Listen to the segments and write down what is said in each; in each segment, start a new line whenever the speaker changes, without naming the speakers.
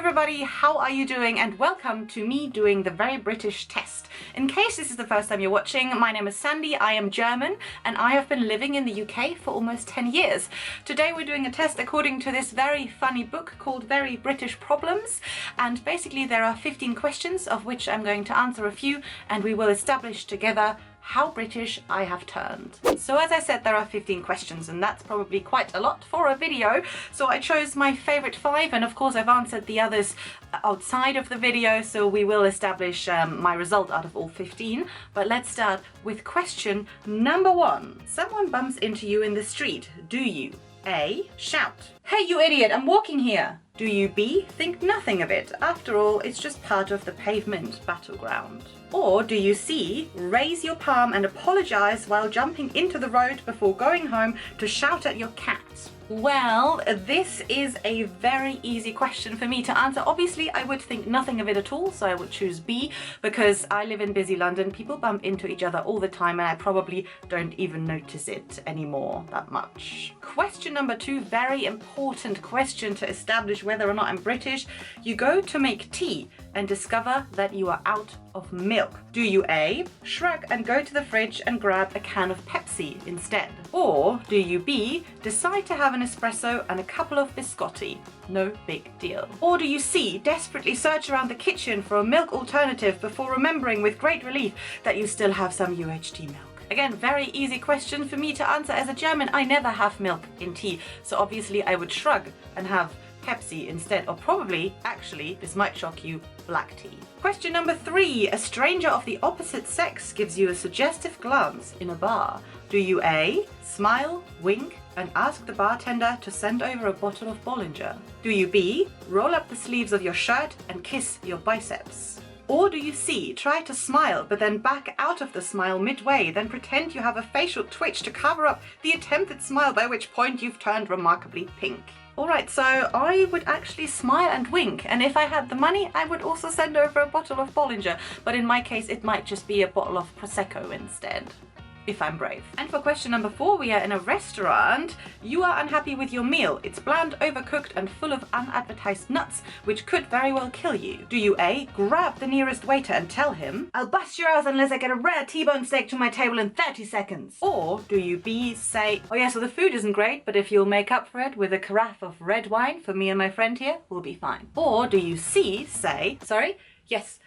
everybody, how are you doing? And welcome to me doing the very British test. In case this is the first time you're watching, my name is Sandy, I am German, and I have been living in the UK for almost 10 years. Today we're doing a test according to this very funny book called Very British Problems, and basically there are 15 questions of which I'm going to answer a few, and we will establish together how British I have turned. So as I said, there are 15 questions, and that's probably quite a lot for a video, so I chose my favorite 5, and of course I've answered the others outside of the video, so we will establish my result out of all 15. But let's start with question number 1. Someone bumps into you in the street. Do you A. Shout, "Hey you idiot, I'm walking here"? Do you B. Think nothing of it? After all, it's just part of the pavement battleground. Or do you C. Raise your palm and apologize while jumping into the road before going home to shout at your cat? Well, this is a very easy question for me to answer. Obviously, I would think nothing of it at all, so I would choose B, because I live in busy London. People bump into each other all the time, and I probably don't even notice it anymore that much. Question number 2, very important question to establish whether or not I'm British. You go to make tea and discover that you are out of milk. Do you A. Shrug and go to the fridge and grab a can of Pepsi instead? Or do you B. Decide to have an espresso and a couple of biscotti? No big deal. Or do you C. Desperately search around the kitchen for a milk alternative before remembering with great relief that you still have some UHT milk? Again, very easy question for me to answer. As a German, I never have milk in tea, so obviously I would shrug and have Pepsi instead, or probably, actually, this might shock you, black tea. Question number 3. A stranger of the opposite sex gives you a suggestive glance in a bar. Do you A. Smile, wink, and ask the bartender to send over a bottle of Bollinger? Do you B. Roll up the sleeves of your shirt and kiss your biceps? Or do you C. Try to smile, but then back out of the smile midway, then pretend you have a facial twitch to cover up the attempted smile, by which point you've turned remarkably pink? Alright, so I would actually smile and wink, and if I had the money, I would also send over a bottle of Bollinger, but in my case it might just be a bottle of Prosecco instead, if I'm brave. And for question number 4, we are in a restaurant. You are unhappy with your meal. It's bland, overcooked, and full of unadvertised nuts, which could very well kill you. Do you A. Grab the nearest waiter and tell him, "I'll bust your ass unless I get a rare T-bone steak to my table in 30 seconds. Or do you B. Say, "Oh yeah, so the food isn't great, but if you'll make up for it with a carafe of red wine for me and my friend here, we'll be fine"? Or do you C. Say, "Sorry, yes,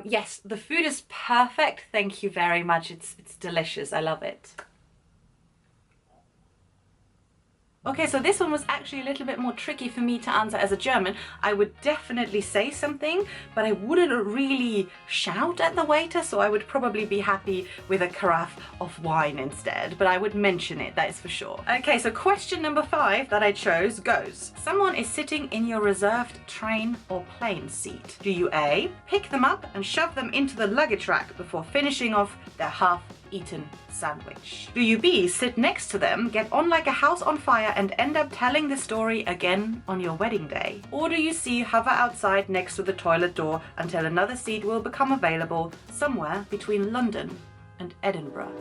yes, the food is perfect, thank you very much, it's delicious, I love it"? Okay, so this one was actually a little bit more tricky for me to answer as a German. I would definitely say something, but I wouldn't really shout at the waiter, so I would probably be happy with a carafe of wine instead, but I would mention it, that is for sure. Okay, so question number 5 that I chose goes, someone is sitting in your reserved train or plane seat. Do you A. Pick them up and shove them into the luggage rack before finishing off their half-eaten sandwich? Do you B. Sit next to them, get on like a house on fire, and end up telling the story again on your wedding day? Or do you C. Hover outside next to the toilet door until another seat will become available somewhere between London and Edinburgh?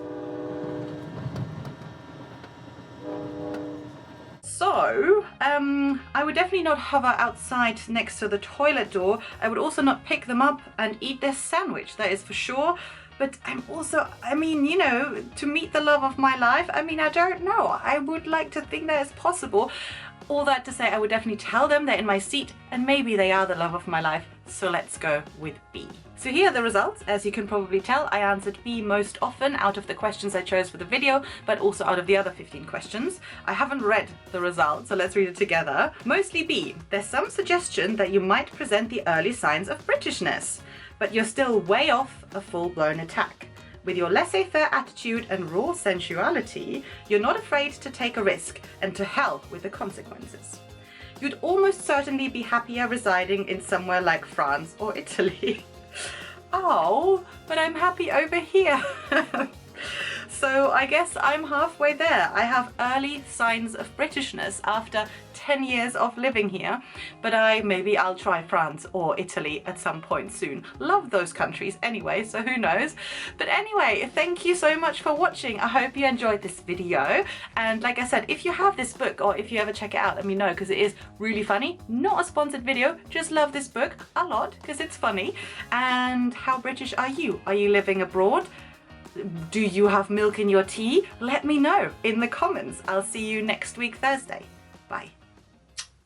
So, I would definitely not hover outside next to the toilet door. I would also not pick them up and eat their sandwich, that is for sure. But I'm also, I mean, you know, to meet the love of my life, I mean, I don't know. I would like to think that is possible. All that to say, I would definitely tell them they're in my seat, and maybe they are the love of my life, so let's go with B. So here are the results. As you can probably tell, I answered B most often out of the questions I chose for the video, but also out of the other 15 questions. I haven't read the results, so let's read it together. Mostly B. There's some suggestion that you might present the early signs of Britishness, but you're still way off a full-blown attack. With your laissez-faire attitude and raw sensuality, you're not afraid to take a risk, and to hell with the consequences. You'd almost certainly be happier residing in somewhere like France or Italy. Oh, but I'm happy over here. So I guess I'm halfway there. I have early signs of Britishness after 10 years of living here, but maybe I'll try France or Italy at some point soon. Love those countries anyway, so who knows. But anyway, thank you so much for watching. I hope you enjoyed this video, and like I said, if you have this book or if you ever check it out, let me know, because it is really funny. Not a sponsored video, just love this book a lot because it's funny. And how British are you? Are you living abroad? Do you have milk in your tea? Let me know in the comments. I'll see you next week Thursday. Bye.